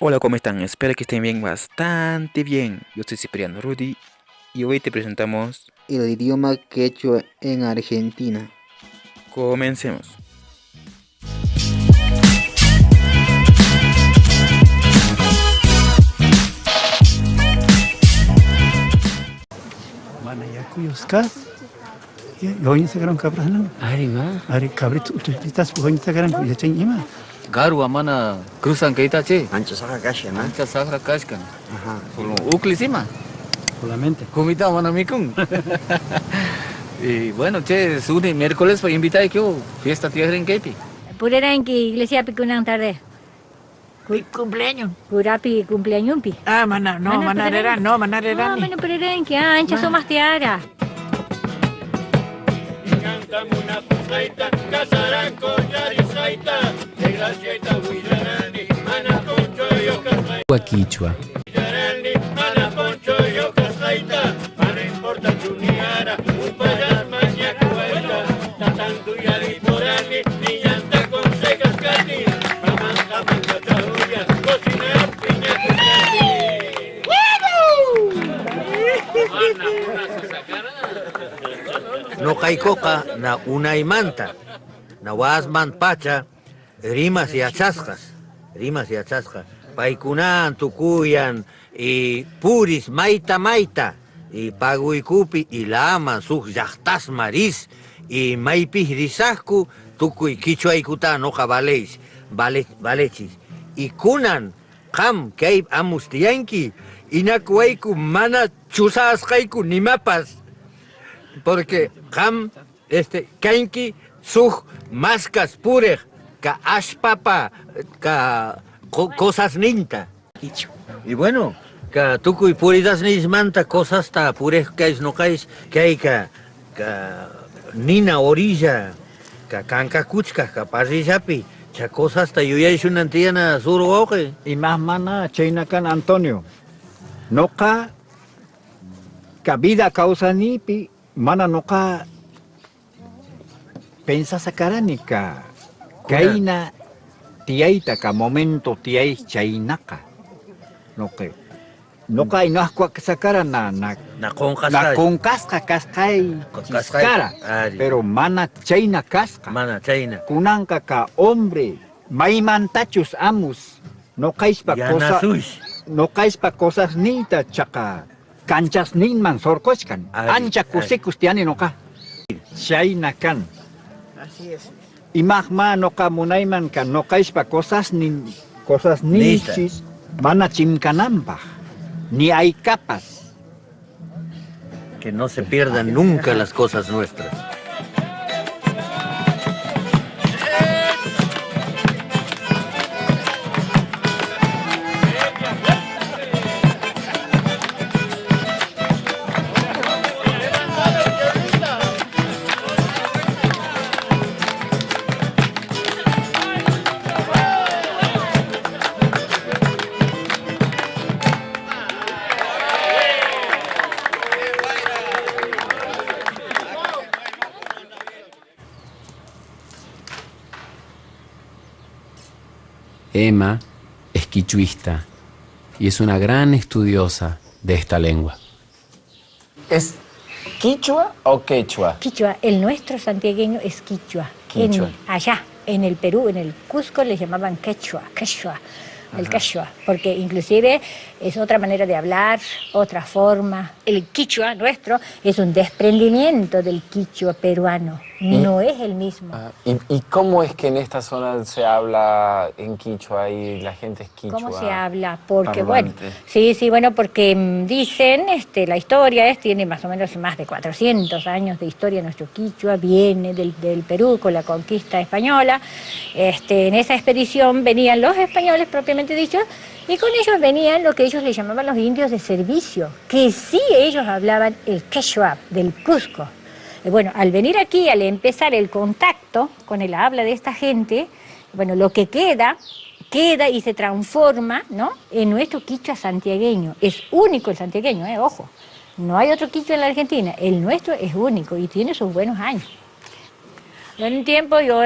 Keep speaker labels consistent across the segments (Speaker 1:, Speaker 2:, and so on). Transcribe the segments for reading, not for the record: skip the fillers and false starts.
Speaker 1: Hola, ¿cómo están? Espero que estén bien, bastante bien. Yo soy Cipriano Rudy y hoy te presentamos.
Speaker 2: El idioma quechua en Argentina.
Speaker 1: Comencemos.
Speaker 3: Mana yakuyuskas, yo Instagram kabrahanan.
Speaker 4: Arima,
Speaker 3: Ari kabrit utilitas po Instagram ko yachin ima.
Speaker 4: garua mana cruzan kita che.
Speaker 5: Ancha saca calle, ¿no?
Speaker 4: Ancha sagra kashkan.
Speaker 5: Ajá.
Speaker 4: Solo ukli sima.
Speaker 3: Solamente.
Speaker 4: Comita mana mikung. Y bueno, che, suni miércoles para invitar que fiesta tierra en Kepi.
Speaker 6: Puraranki iglesia pikunang tarde.
Speaker 7: Cumpleaños.
Speaker 6: Purapi cumpleaños pi.
Speaker 7: Ah, manarerán.
Speaker 6: Ah, mana puraranki, ancha somas tiara.
Speaker 8: Cantamos una pusaita, casarán con yarisaita, de gracieta huillarani, mana concho yo casaita,
Speaker 4: Quichua.
Speaker 8: huillarani, mana concho yo casaita, mana importa chuniara, un payas maña cuenta, tatando yaritorani, niñanta con secas cati, mamanja manga charuya, cocinar piña cucati.
Speaker 5: No caikoca na unaimanta, na wasman pacha, rimas y achascas, paikunan, tukuyan, y puris, maita, y paguikupi, y la aman, sus yachtas maris, y maipis risasku, tukuy quichuaikuta no jabaleis, valechis, y kunan, ham, keib amustianki, y nakuaiku mana chusasqaiku ni mapas. Porque ham kainki suj maskas purek ka ashpapa ka cosas ninta. Y bueno, ka tukuy puridas nismanta cosas ta purek kais no kais que hay ka nina orilla ka kanka kuchka ka parrillapi cha cosas ta yuyayshunantiana suru oje.
Speaker 9: Y más mana chainakan Antonio. Noka vida causa nipi mana noka pensa sakarani ka kaina tiaita ka momento tiai chainaka. Noka inahkua sakara na konkasca kaskai chiskara, pero mana chaina kasca.
Speaker 5: Mana chaina.
Speaker 9: Kunanka ka hombre maimantachus amus no kaispa cosa no kaispa cosas nita chaka canchas ninman sorkochkan ancha kusikus tiani noka chaina kan.
Speaker 7: Así es.
Speaker 9: Imahma noka munaiman kan no kaispa cosas nichis mana chimkanambaj ni hay capas.
Speaker 5: Que no se pierdan nunca las cosas nuestras.
Speaker 10: Emma es quichuista y es una gran estudiosa de esta lengua.
Speaker 11: ¿Es quichua o quechua?
Speaker 6: Quichua, el nuestro santiagueño es quichua.
Speaker 11: Quichua.
Speaker 6: Allá, en el Perú, en el Cusco, le llamaban quechua, el quechua, porque inclusive es otra manera de hablar, otra forma. El quichua nuestro es un desprendimiento del quichua peruano, no es el mismo.
Speaker 11: ¿Y cómo es que en esta zona se habla en quichua y la gente es quichua?
Speaker 6: ¿Cómo se habla? Porque
Speaker 11: parlante?
Speaker 6: bueno, bueno, porque dicen, la historia tiene más o menos más de 400 años de historia. Nuestro quichua viene del Perú con la conquista española. En esa expedición venían los españoles propiamente dichos, y con ellos venían lo que ellos le llamaban los indios de servicio, que sí ellos hablaban el quechua del Cusco. Bueno, al venir aquí, al empezar el contacto con el habla de esta gente, bueno, lo que queda y se transforma, ¿no?, en nuestro quichua santiagueño. Es único el santiagueño, ojo. No hay otro quichua en la Argentina. El nuestro es único y tiene sus buenos años. En un tiempo yo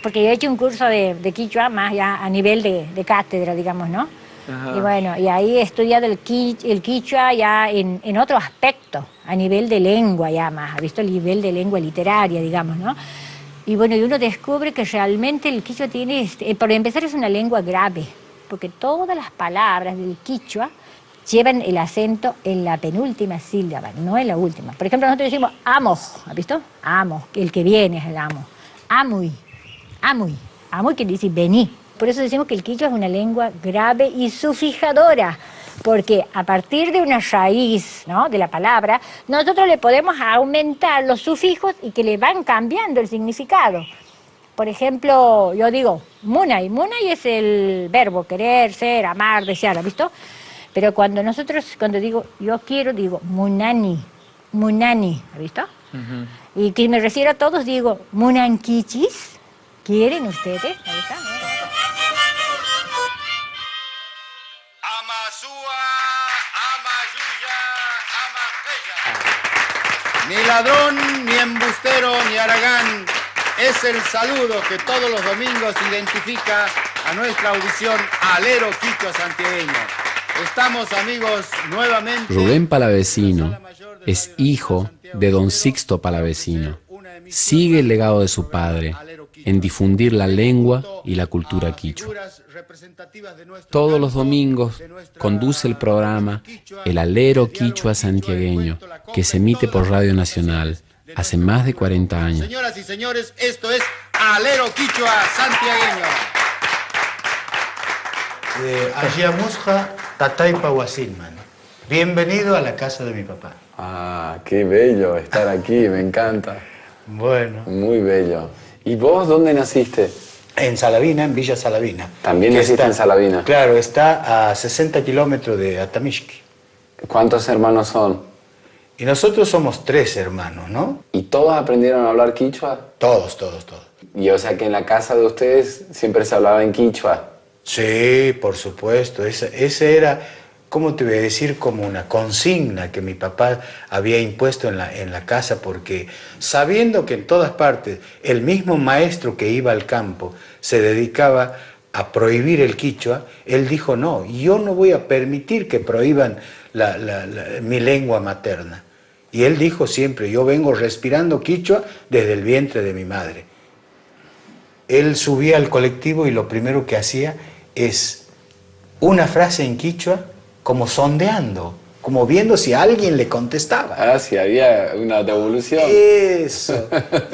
Speaker 6: porque yo he hecho un curso de quichua más ya a nivel de cátedra, digamos, ¿no?
Speaker 1: Ajá.
Speaker 6: Y bueno, y ahí he estudiado el quichua ya en otro aspecto, a nivel de lengua ya más, ha visto el nivel de lengua literaria, digamos, ¿no? Y bueno, y uno descubre que realmente el quichua tiene, por empezar es una lengua grave, porque todas las palabras del quichua llevan el acento en la penúltima sílaba, no en la última. Por ejemplo, nosotros decimos amo, ¿has visto? Amo, el que viene es el amo. Amuy, amuy, amuy quiere decir vení. Por eso decimos que el quichua es una lengua grave y sufijadora, porque a partir de una raíz, ¿no?, de la palabra, nosotros le podemos aumentar los sufijos y que le van cambiando el significado. Por ejemplo, yo digo munay. Munay es el verbo querer, ser, amar, desear, ¿has visto? Pero cuando digo yo quiero, digo munani, munani, ¿has visto? Y que me refiero a todos, digo munanquichis, ¿quieren ustedes? ¿Has visto?
Speaker 12: Ni ladrón, ni embustero, ni haragán. Es el saludo que todos los domingos identifica a nuestra audición Alero Quichua Santiagueño. Estamos, amigos, nuevamente...
Speaker 10: Rubén Palavecino es hijo de don Sixto Palavecino. Sigue el legado de su padre en difundir la lengua y la cultura quichua. Todos los domingos conduce el programa El Alero Quichua Santiagueño, que se emite por Radio Nacional hace más de 40 años.
Speaker 12: Señoras y señores, esto es Alero Quichua Santiagueño.
Speaker 13: Ayamusja Tataipa Huasilman. Bienvenido a la casa de mi papá.
Speaker 11: Ah, qué bello estar aquí, me encanta.
Speaker 13: Bueno.
Speaker 11: Muy bello. ¿Y vos dónde naciste?
Speaker 13: En Salavina, en Villa Salavina.
Speaker 11: ¿También naciste en Salavina?
Speaker 13: Claro, está a 60 kilómetros de Atamishki.
Speaker 11: ¿Cuántos hermanos son?
Speaker 13: Y nosotros somos 3 hermanos, ¿no?
Speaker 11: ¿Y todos aprendieron a hablar quichua?
Speaker 13: Todos.
Speaker 11: Y o sea que en la casa de ustedes siempre se hablaba en quichua.
Speaker 13: Sí, por supuesto. Ese era, ¿cómo te voy a decir? Como una consigna que mi papá había impuesto en la casa, porque sabiendo que en todas partes el mismo maestro que iba al campo se dedicaba a prohibir el quichua, él dijo, no, yo no voy a permitir que prohíban mi lengua materna. Y él dijo siempre, yo vengo respirando quichua desde el vientre de mi madre. Él subía al colectivo y lo primero que hacía es una frase en quichua como sondeando, como viendo si alguien le contestaba.
Speaker 11: Ah, si había una devolución.
Speaker 13: Eso.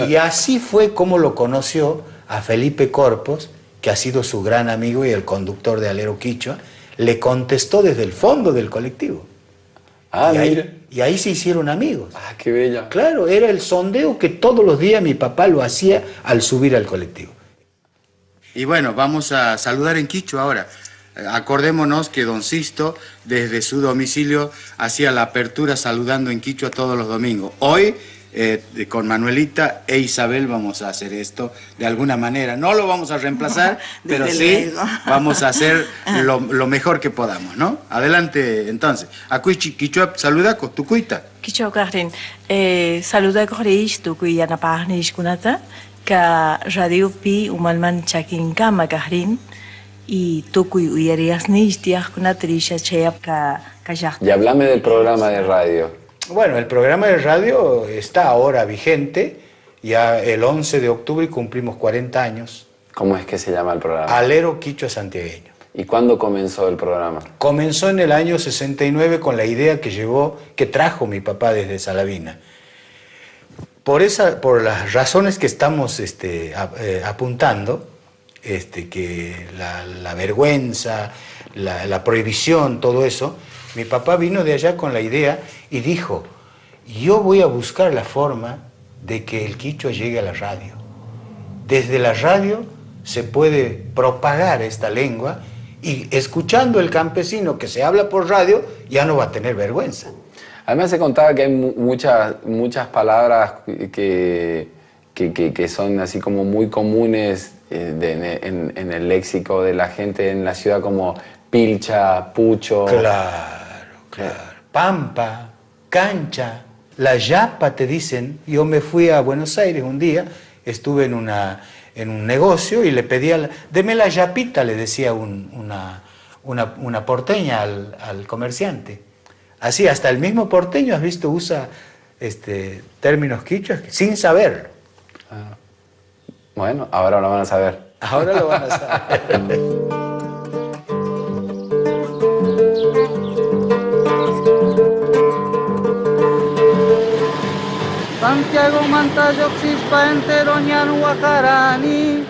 Speaker 13: Y así fue como lo conoció a Felipe Corpos, que ha sido su gran amigo y el conductor de Alero Quichua, le contestó desde el fondo del colectivo.
Speaker 11: Ah, mira.
Speaker 13: Y ahí se hicieron amigos.
Speaker 11: Ah, qué bella.
Speaker 13: Claro, era el sondeo que todos los días mi papá lo hacía al subir al colectivo.
Speaker 12: Y bueno, vamos a saludar en quichua ahora. Acordémonos que don Sisto, desde su domicilio, hacía la apertura saludando en quichua todos los domingos. Hoy, con Manuelita e Isabel, vamos a hacer esto de alguna manera. No lo vamos a reemplazar, pero sí vamos a hacer lo mejor que podamos, ¿no? Adelante, entonces. Acuy quichua, saluda con tu cuita.
Speaker 14: Quichua, Karin. Saluda con reish, tu cuyana pagnish kunata. Ka radio pi umalman chakin kama kahrin y tukuy uyarias nistias kuna trisha cheyap ka
Speaker 11: Y háblame del programa de radio.
Speaker 13: Bueno, el programa de radio está ahora vigente. Ya el 11 de octubre cumplimos 40 años.
Speaker 11: ¿Cómo es que se llama el programa?
Speaker 13: Alero Quichua Santiagueño.
Speaker 11: ¿Y cuándo comenzó el programa?
Speaker 13: Comenzó en el año 69 con la idea que trajo mi papá desde Salavina. Por las razones que estamos apuntando, que la vergüenza, la prohibición, todo eso, mi papá vino de allá con la idea y dijo, yo voy a buscar la forma de que el quichua llegue a la radio. Desde la radio se puede propagar esta lengua y escuchando el campesino que se habla por radio ya no va a tener vergüenza.
Speaker 11: Además se contaba que hay muchas palabras que son así como muy comunes en el léxico de la gente en la ciudad, como pilcha, pucho.
Speaker 13: Claro. Pampa, cancha, la yapa te dicen. Yo me fui a Buenos Aires un día, estuve en un negocio y le pedía, deme la yapita, le decía una porteña al comerciante. Así, hasta el mismo porteño, has visto, usa términos quichuas sin saberlo.
Speaker 11: Bueno, ahora lo van a saber.
Speaker 13: Ahora lo van a saber.
Speaker 15: Santiago Mantayoxispa enteroñan Huacarani,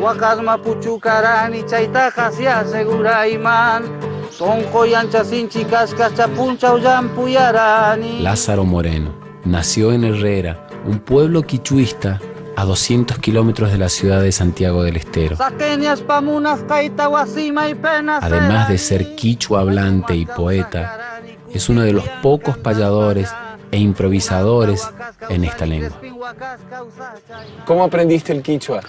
Speaker 15: Huacasma Puchucarani, Chaitaja se asegura Imán, Sonco y Anchasinchi Cascas Chapuncha Puyarani.
Speaker 10: Lázaro Moreno nació en Herrera, un pueblo quichuista a 200 kilómetros de la ciudad de Santiago del Estero. Además de ser quichua hablante y poeta, es uno de los pocos payadores e improvisadores en esta lengua.
Speaker 11: ¿Cómo aprendiste el quichua?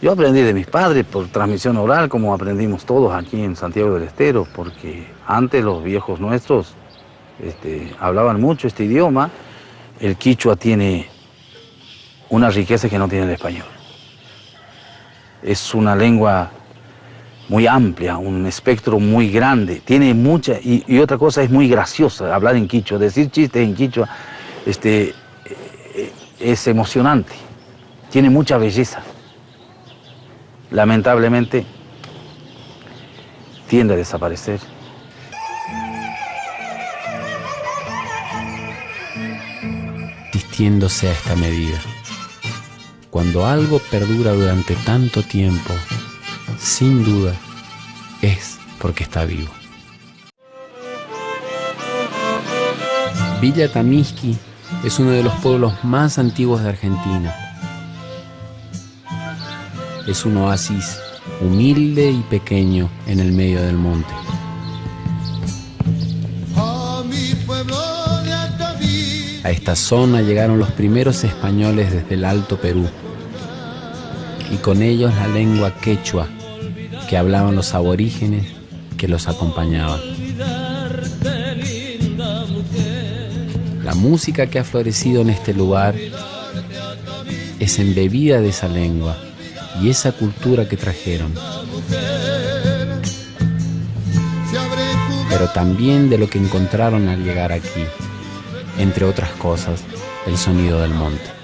Speaker 16: Yo aprendí de mis padres por transmisión oral, como aprendimos todos aquí en Santiago del Estero, porque antes los viejos nuestros hablaban mucho este idioma. El quichua tiene una riqueza que no tiene el español. Es una lengua muy amplia, un espectro muy grande, tiene mucha, y otra cosa, es muy graciosa hablar en quichua, decir chistes en quichua, es emocionante, tiene mucha belleza. Lamentablemente, tiende a desaparecer.
Speaker 10: Vistiéndose a esta medida. Cuando algo perdura durante tanto tiempo, sin duda, es porque está vivo. Villa Tamisqui es uno de los pueblos más antiguos de Argentina. Es un oasis humilde y pequeño en el medio del monte. A esta zona llegaron los primeros españoles desde el Alto Perú, y con ellos la lengua quechua que hablaban los aborígenes que los acompañaban. La música que ha florecido en este lugar es embebida de esa lengua y esa cultura que trajeron, pero también de lo que encontraron al llegar aquí, entre otras cosas, el sonido del monte.